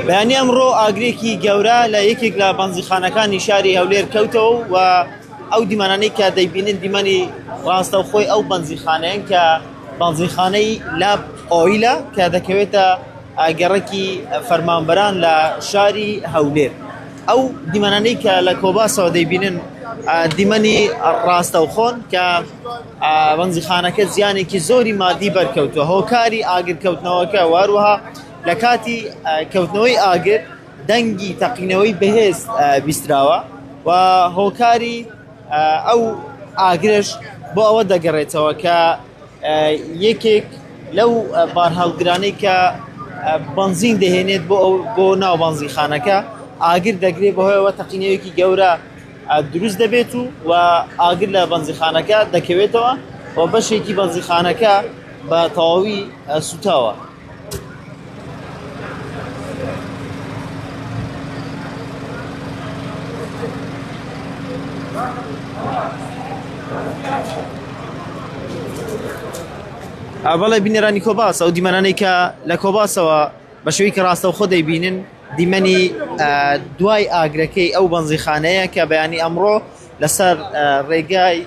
بەیانی ئەمڕۆ ئاگرێکی گەورە لە یەکێک لە بەنزیخانەکانی شاری هەولێر کەوتەوە و ئەو دیمەنانەی کە دەیبینن دیمەنی ڕاستەوخۆی ئەو بەنزیخانەیەن کە بەنزیخانەی لاب ئۆیلە کە دەکەوێتە گەڕێکی فەرمانبەران لە شاری هەولێر. ئەو دیمەنانەی کە لە کۆباسەوە دەیبینن دیمەنی ڕاستەوخۆن کە بەنزیخانەکە زیانێکی زۆری مادی بەرکەوتووە، هۆکاری ئاگرکەوتنەوەکە واروها لە کاتی کەوتنەوەی ئاگر دەنگی تەقینەوەی بەهێز بیستراوە و هۆکاری ئەو ئاگرش بۆ ئەوە دەگەڕێتەوە کە یەکێک لەو بارهەڵگرانەی کە بەنزین دەهێنێت بۆ ناو بەنزیخانەکە ئاگر دەگرێت بەهۆیەوە تەقینەوەیەکی گەورە دروست دەبێت و ئاگر لە بەنزیخانەکە دەکەوێتەوە و بەشێکی بەنزیخانەکە بە تەواوی سوتاوە. بەڵێ بینێرانی کۆباس ئەو دیمەنانەی کە لە کۆباسەوە بە شێوەی کە ڕاستەوخۆ دەیبینن دیمەنی دوای ئاگرەکەی ئەو بەنزیخانەیە کە بەیانی ئەمڕۆ لەسەر ڕێگای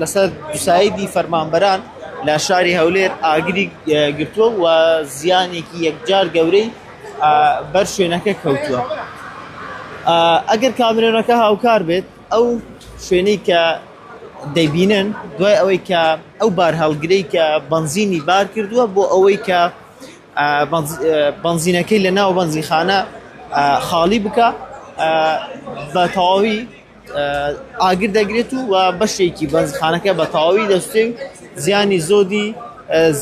لەسەر دووسایدی فەرمانبەران لە شاری هەولێر ئاگری گرتووە و زیانێکی یەکجار گەورەی بەر شوێنەکە کەوتووە. ئەگەر کامێرۆنەکە هاوکار بێت ئەو شوێنەی کە دەیبینن دوای ئەوەی کە ئەو بار هەڵگرەی کە بەنزینی بار کردووە بۆ ئەوەی کە بەنزینەکەی لە ناو بەنزیخانە خاڵی بکە بە تەواوی ئاگر دەگرێت و بەشێکی بەنزیخانەکە بە تەواوی دەستێ و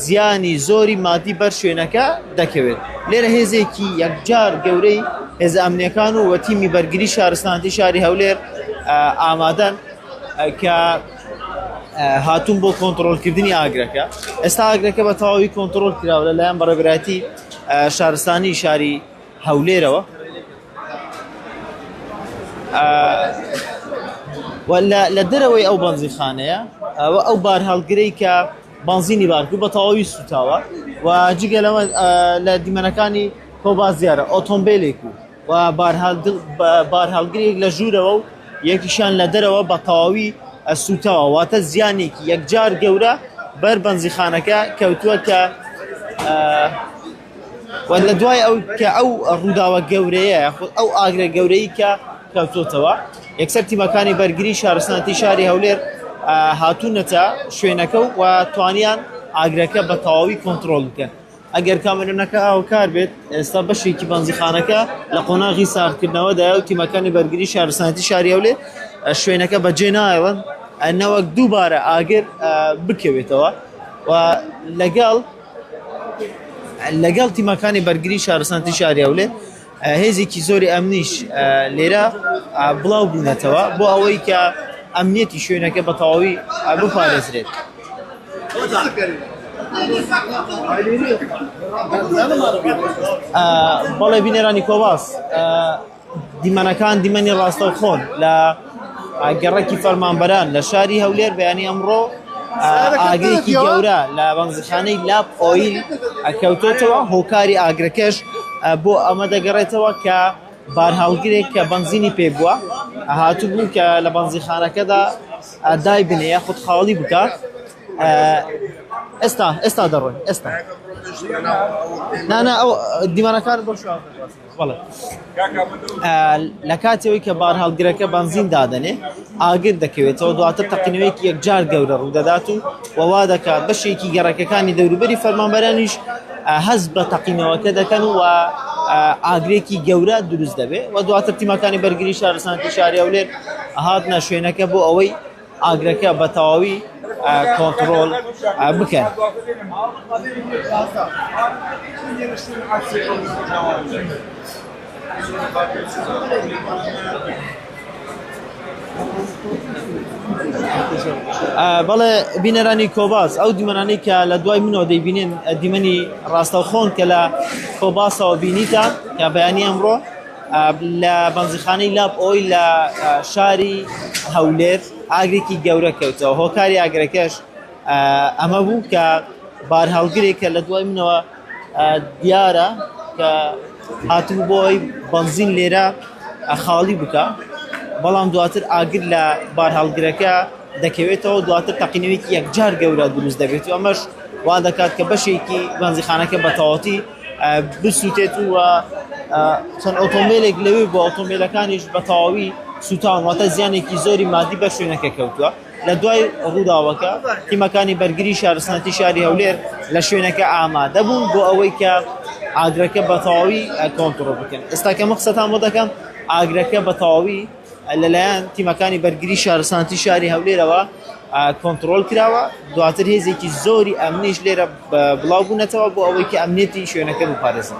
زیانی زۆری مادی بەر شوێنەکە دەکەوێت. لێرە هێزێکی یەکجار گەورەی هێز ئەمنیەکان و تیمی بەرگری شارستانیەتی شاری هەولێر ئامادەن کە هاتوون بۆ کۆنتڕۆلکردنی ئاگرەکە. ئێستا ئاگرەکە بە تەواوی کۆنتڕۆل کراوە لەلایەن بەڕێوەبەرایەتی شارستانی شاری هەولێرەوە و لە دەرەوەی ئەو بەنزیخانەیە ئەو بار هەڵگرەی کە بەنزینی بارکرد بە تەواوی سوتاوە و جگە لەوە لە دیمەنەکانی کۆباس دیارە ئۆتۆمبیلێک و بار هەڵگرێک لە ژوورەوە و یەکیشان لە دەرەوە بە تەواوی سوتاوە واتە زیانێکی یەکجار گەورە بەر بەنزیخانەکە کەوتووە کە لە دوای ئەو ڕووداوە گەورەیە ئەو ئاگرە گەورەی کە کەوتوتەوە یەکسەر تیمەکانی بەرگری شارستانیەتی شاری هەولێر هاتوونەتە شوێنەکە و توانیان ئاگرەکە بە تەواوی کۆنتڕۆل بکەن. ئەگەر کامێرۆنەکە هاوکار بێت ئێستا بەشێکی بەنزیخانەکە لە قۆناغی ساردکردنەوەدایە و تیمەکانی بەرگری شارستانیەتی شاری هەولێر شوێنەکە بەجێ نایەوەن نەوەک دووبارە ئاگر بکەوێتەوە و لەگەڵ تیمەکانی بەرگری شارستانیەتی شاری هەولێر هێزێکی زۆری ئەمنیش لێرە بڵاو بوونەتەوە بۆ ئەوەی کە ئەمنیەتی شوێنەکە بە تەواوی بپارێزرێت. بەڵێ بینێرانی کۆباس دیمەنەکان دیمەنی ڕاستەوخۆن لە گەڕێکی فەرمانبەران لە شاری هەولێر بەیانی ئەمڕۆ ئاگرێکی گەورە لە بەنزیخانەی لاب ئۆیل کەوتۆتەوە. هۆکاری ئاگرەکەش بۆ ئەمە دەگەڕێتەوە کە بارهەڵگرێک کە بەنزینی پێ بووە هاتوو بوو کە لە بەنزیخانەکەدا دای بنێ یاخود خاڵی بکات. ئێستا دەڕۆین ئێستا نانە ئەو دیمەنەکان بۆ بەڵێ لە کاتێەوەی کە بارهەڵگرەکە بەنزین دادەنێ ئاگر دەکەوێتەوە دواتر تەقینەوەیەکی یەکجار گەورە ڕوودەدات و وا دەکات بەشێکی گەڕەکەەکانی دەوروبەری فەرمانبەرانیش هەز بە تەقینەوەکە دەکەن و ئاگرێکی گەورە دروست دەبێت و دواتر تیمەکانی بەرگری شارستانیەتی شاری هەولێر هاتنە شوێنەکە بۆ ئەوەی ئاگرەکە بە تەواوی کۆنتڕۆل بکەن. بەڵێ بینەرانی کۆباس ئەو دیمەنانەی کە لە دوای منەوە دەیبینێن دیمەنی ڕاستەوخۆن کە لە کۆباسەوە بینیتە کە بەیانی ئەمڕۆ لە بەنزیخانەی لاب ئۆیل لە شاری هەولێر ئاگرێکی گەورە کەوتەوە. هۆکاری ئاگرەکەش ئەمە بوو کە بار هەڵگرێک کە لە دوای منەوە دیارە کە هاتوو بۆی بنزین لێرە خاڵی بکە بەڵام دواتر ئاگر لە بار هەڵگرەکە دەکەوێتەوە دواتر تەقینەوەیەکی یەکجار گەورە دروست دەبێت و ئەمەش وا دەکات کە بەشێکی بەنزیخانەکە بە تەواوەتی بسووتێت و چەند ئۆتۆمبیلێک لەوێ بۆ ئۆتۆمبیلەکانیش بە تەواوی سوتاون واتە زیانێکی زۆری مادی بە شوێنەکە کەوتووە لە دوای ڕووداوەکە تیمەکانی بەرگری شارستانەتی شاری هەولێر لە شوێنەکە ئامادە بوون بۆ ئەوەی کە ئاگرەکە بە تەواوی کۆنتڕۆڵ بکەن ئێستا کە قسەتان بۆ دەکەم ئاگرەکە بە تەواوی لەلایەن تیمەکانی بەرگری شارستانەتی شاری هەولێرەوە کۆنتڕۆڵ کراوە دواتر هێزێکی زۆری ئەمنیش لێرە بڵاو بوونەتەوە بۆ ئەوەی کە ئەمنێتی شوێنەکە بپارێزن